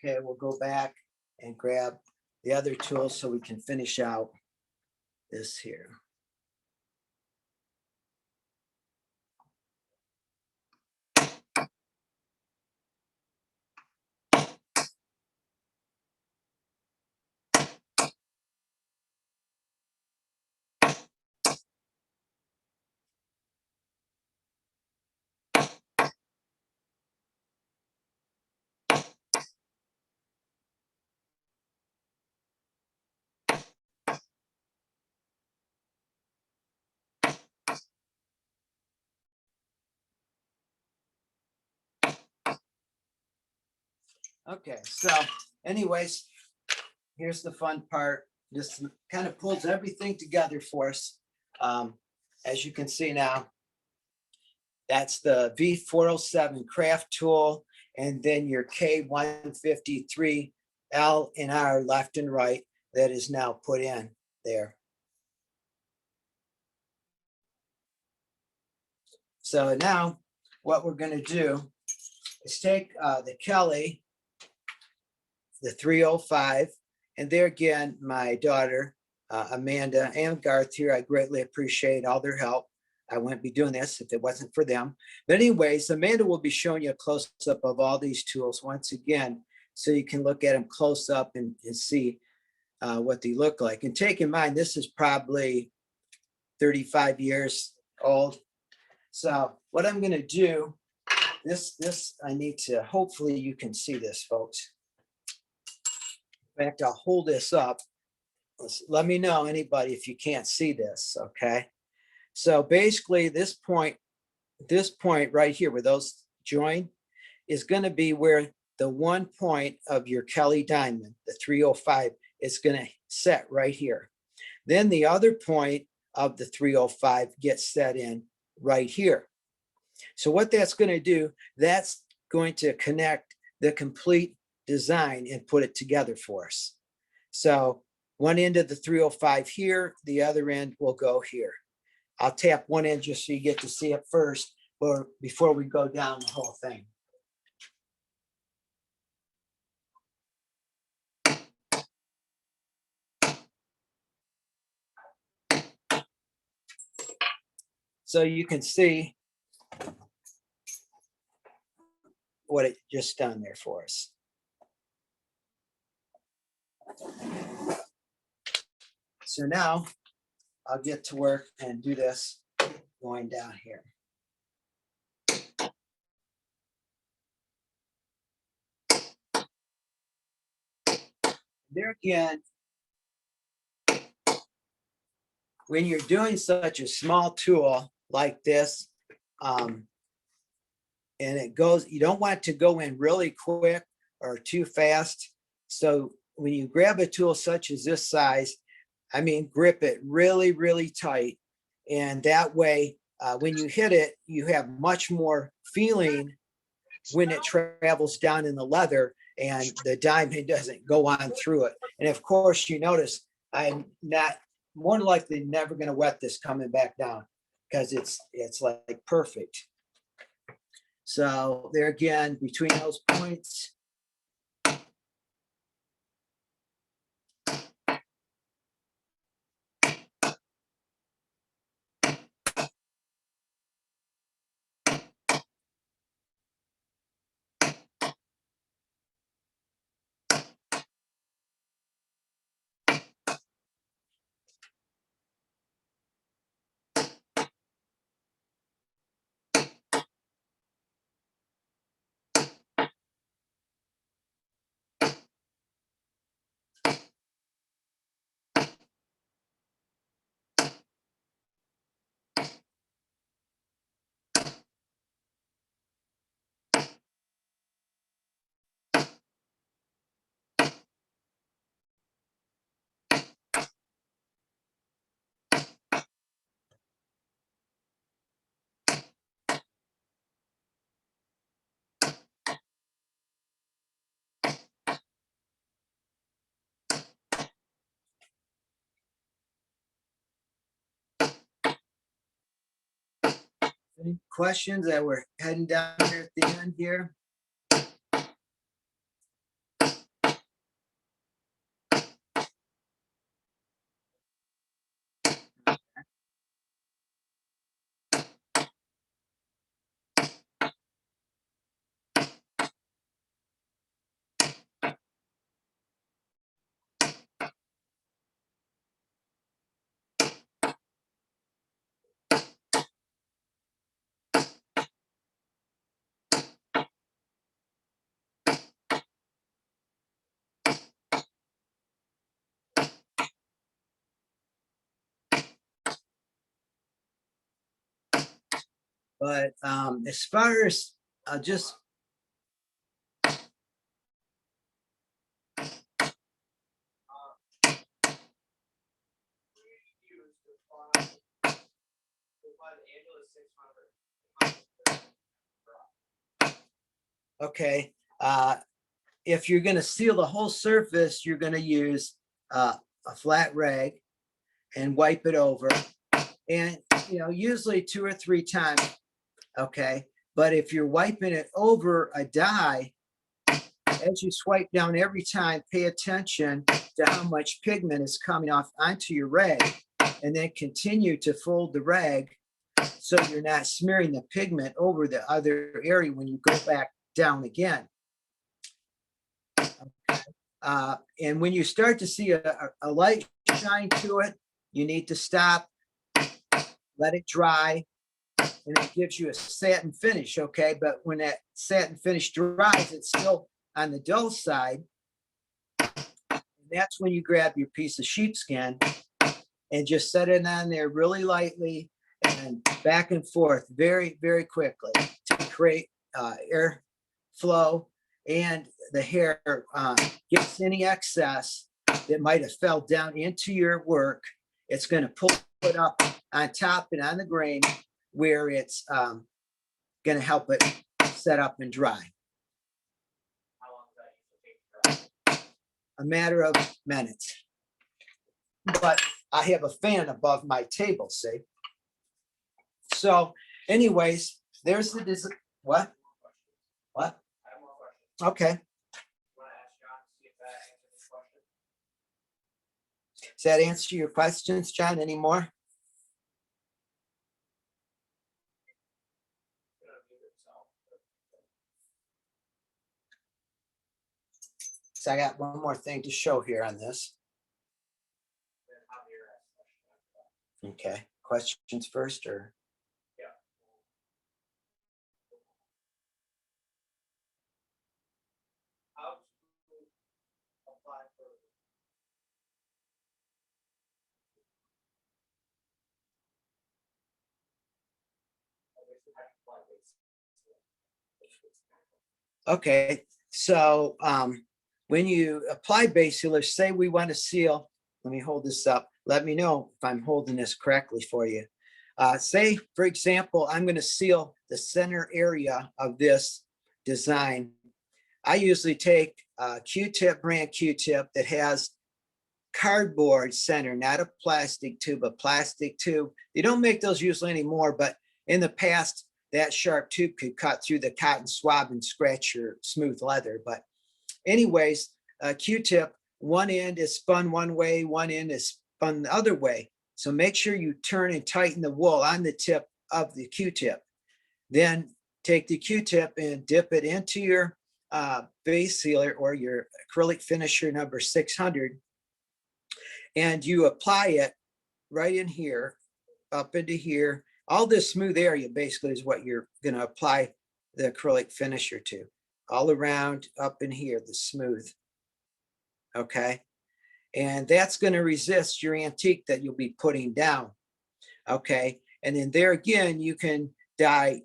Okay, we'll go back and grab the other tools so we can finish out this here. Okay, so anyways, here's the fun part. This kind of pulls everything together for us. As you can see now, that's the V407 craft tool, and then your K153 L and R left and right that is now put in there. So now what we're going to do is take the Kelly, the 305, and there again, my daughter, Amanda and Garth here, I greatly appreciate all their help. I wouldn't be doing this if it wasn't for them. But anyways, Amanda will be showing you a close-up of all these tools once again, so you can look at them close up and see what they look like. And take in mind, this is probably 35 years old. So what I'm going to do, this I need to, hopefully you can see this, folks. In fact, I'll hold this up. Let me know, anybody, if you can't see this, okay? So basically this point right here where those join is going to be where the 1 point of your Kelly diamond, the 305, is going to set right here. Then the other point of the 305 gets set in right here. So what that's going to do, that's going to connect the complete design and put it together for us. So one end of the 305 here, the other end will go here. I'll tap one end just so you get to see it first, or before we go down the whole thing. So you can see what it just done there for us. So now I'll get to work and do this going down here. There again, when you're doing such a small tool like this, and it goes, you don't want it to go in really quick or too fast. So when you grab a tool such as this size, I mean, grip it really, really tight. And that way, when you hit it, you have much more feeling when it travels down in the leather and the diamond doesn't go on through it. And of course, you notice I'm not, more than likely never going to wet this coming back down because it's like perfect. So there again, between those points, any questions that we're heading down here at the end here? But as far as just okay, if you're going to seal the whole surface, you're going to use a flat rag and wipe it over, and usually 2 or 3 times. Okay, but if you're wiping it over a die, as you swipe down every time, pay attention to how much pigment is coming off onto your rag, and then continue to fold the rag so you're not smearing the pigment over the other area when you go back down again. Okay. And when you start to see a light shine to it, you need to stop, let it dry, and it gives you a satin finish, okay? But when that satin finish dries, it's still on the dull side. that's when you grab your piece of sheepskin and just set it on there really lightly and back and forth very, very quickly to create air flow, and the hair gets any excess that might have fell down into your work. It's going to pull it up on top and on the grain where it's going to help it set up and dry. How long does that usually take to dry? A matter of minutes. But I have a fan above my table, see? So anyways, there's the design. What? What? I have more questions. Okay. You want to ask John to see if that answers his question? Does that answer your questions, John? Any more? Gonna mute himself. So I got one more thing to show here on this. Then Javier asked a question after that. Okay, questions first or? Yeah. How to apply for. I guess you have to apply this. Okay, so when you apply base sealers, say we want to seal, let me hold this up. Let me know if I'm holding this correctly for you. Say, for example, I'm going to seal the center area of this design. I usually take a Q-tip, brand Q-tip that has cardboard center, not a plastic tube, a plastic tube. They don't make those usually anymore, but in the past, that sharp tube could cut through the cotton swab and scratch your smooth leather. But anyways, a Q-tip, one end is spun one way, one end is spun the other way. So make sure you turn and tighten the wool on the tip of the Q-tip. Then take the Q-tip and dip it into your base sealer or your acrylic finisher number 600. And you apply it right in here, up into here. All this smooth area basically is what you're going to apply the acrylic finisher to. All around up in here, the smooth. Okay. And that's going to resist your antique that you'll be putting down. Okay. And then there again, you can dye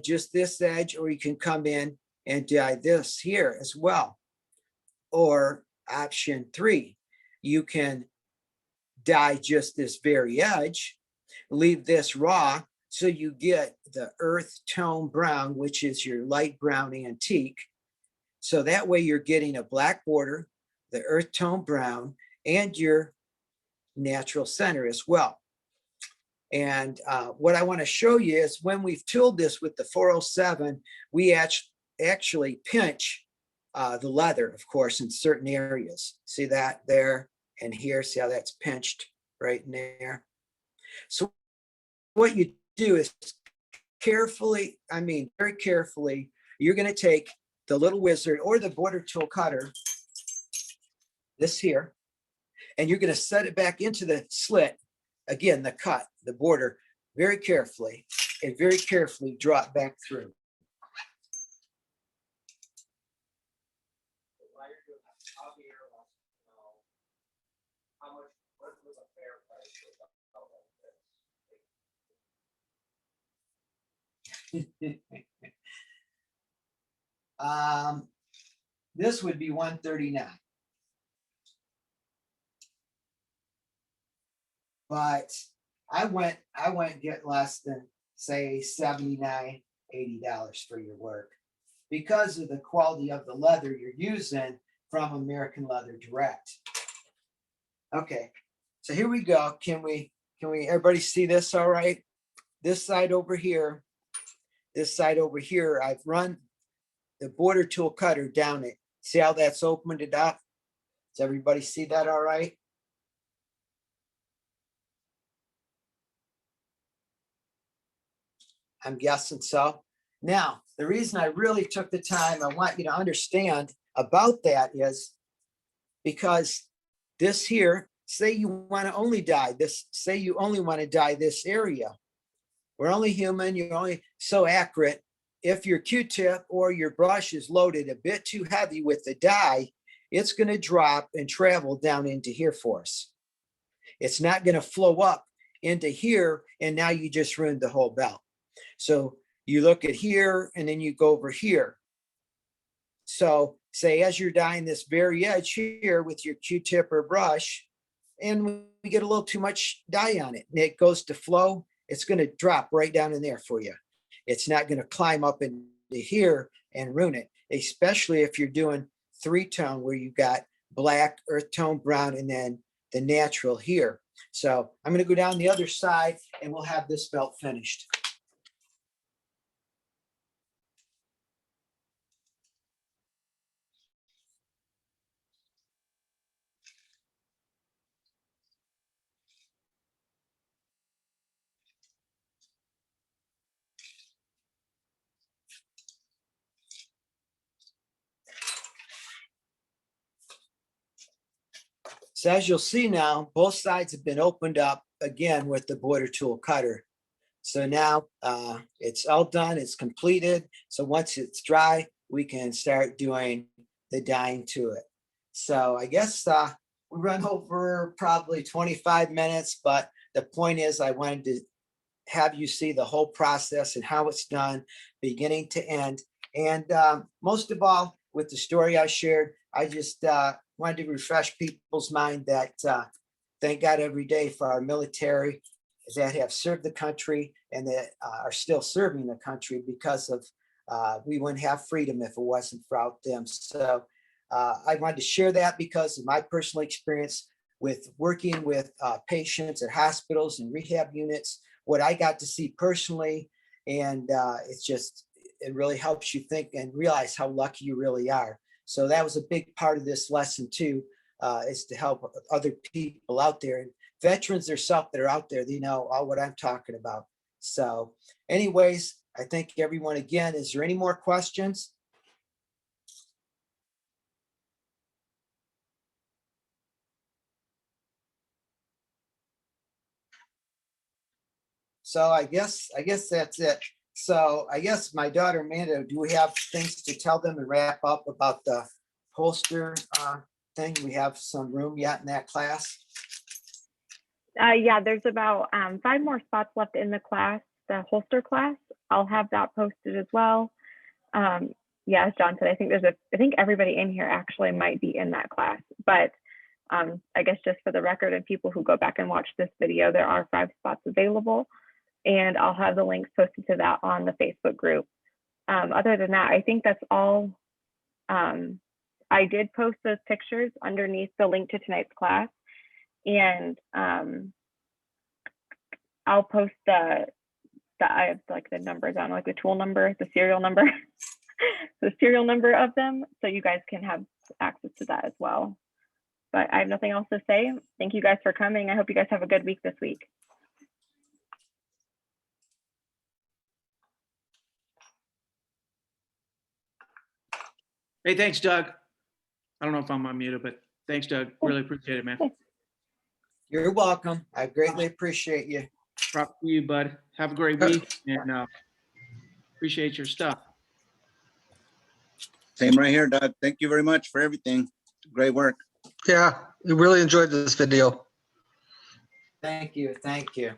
just this edge, or you can come in and dye this here as well. Or option 3, you can dye just this very edge, leave this raw, so you get the earth tone brown, which is your light brown antique. So that way you're getting a black border, the earth tone brown, and your natural center as well. And what I want to show you is when we've tooled this with the 407, we actually pinch the leather, of course, in certain areas. See that there and here? See how that's pinched right in there? So what you do is carefully, I mean, very carefully, you're going to take the little wizard or the border tool cutter, this here, and you're going to set it back into the slit. Again, the cut, the border, very carefully, and very carefully draw it back through. While you're doing that, Javier wants to know how much, what was a fair price for a belt like this? This would be $139. But I went get less than say $79, $80 for your work because of the quality of the leather you're using from American Leather Direct. Okay, so here we go. Can we everybody see this all right? This side over here, this side over here, I've run the border tool cutter down it. See how that's opened it up? Does everybody see that all right? I'm guessing so. Now, the reason I really took the time, I want you to understand about that is because this here, say you want to only dye this, say you only want to dye this area. We're only human, you're only so accurate. If your Q-tip or your brush is loaded a bit too heavy with the dye, it's going to drop and travel down into here for us. It's not going to flow up into here, and now you just ruined the whole belt. So you look at here, and then you go over here. So say as you're dyeing this very edge here with your Q-tip or brush, and we get a little too much dye on it, and it goes to flow, it's going to drop right down in there for you. It's not going to climb up into here and ruin it, especially if you're doing 3-tone where you got black, earth tone, brown, and then the natural here. So I'm going to go down the other side, and we'll have this belt finished. So as you'll see now, both sides have been opened up again with the border tool cutter. So now it's all done, it's completed. So once it's dry, we can start doing the dyeing to it. So I guess we run over probably 25 minutes, but the point is I wanted to have you see the whole process and how it's done, beginning to end. And most of all, with the story I shared, I just wanted to refresh people's mind that thank God every day for our military that have served the country and that are still serving the country, because of we wouldn't have freedom if it wasn't for them. So I wanted to share that because of my personal experience with working with patients at hospitals and rehab units, what I got to see personally. And it really helps you think and realize how lucky you really are. So that was a big part of this lesson too, is to help other people out there, and veterans themselves that are out there, they know all what I'm talking about. So anyways, I thank everyone again. Is there any more questions? So I guess that's it. So I guess my daughter Amanda, do we have things to tell them and wrap up about the holster thing? We have some room yet in that class? Yeah, there's about 5 more spots left in the class, the holster class. I'll have that posted as well. Yeah, as John said, I think everybody in here actually might be in that class, but I guess just for the record and people who go back and watch this video, there are 5 spots available, and I'll have the links posted to that on the Facebook group. Other than that, I think that's all. I did post those pictures underneath the link to tonight's class, and I'll post I have like the numbers on, like the tool number, the serial number, the serial number of them, so you guys can have access to that as well. But I have nothing else to say. Thank you guys for coming. I hope you guys have a good week this week. Hey, thanks, Doug. I don't know if I'm unmuted, but thanks, Doug. Really appreciate it, man. You're welcome. I greatly appreciate you. Props to you, bud. Have a great week, and appreciate your stuff. Same right here, Doug. Thank you very much for everything. Great work. Yeah, we really enjoyed this video. Thank you. Thank you.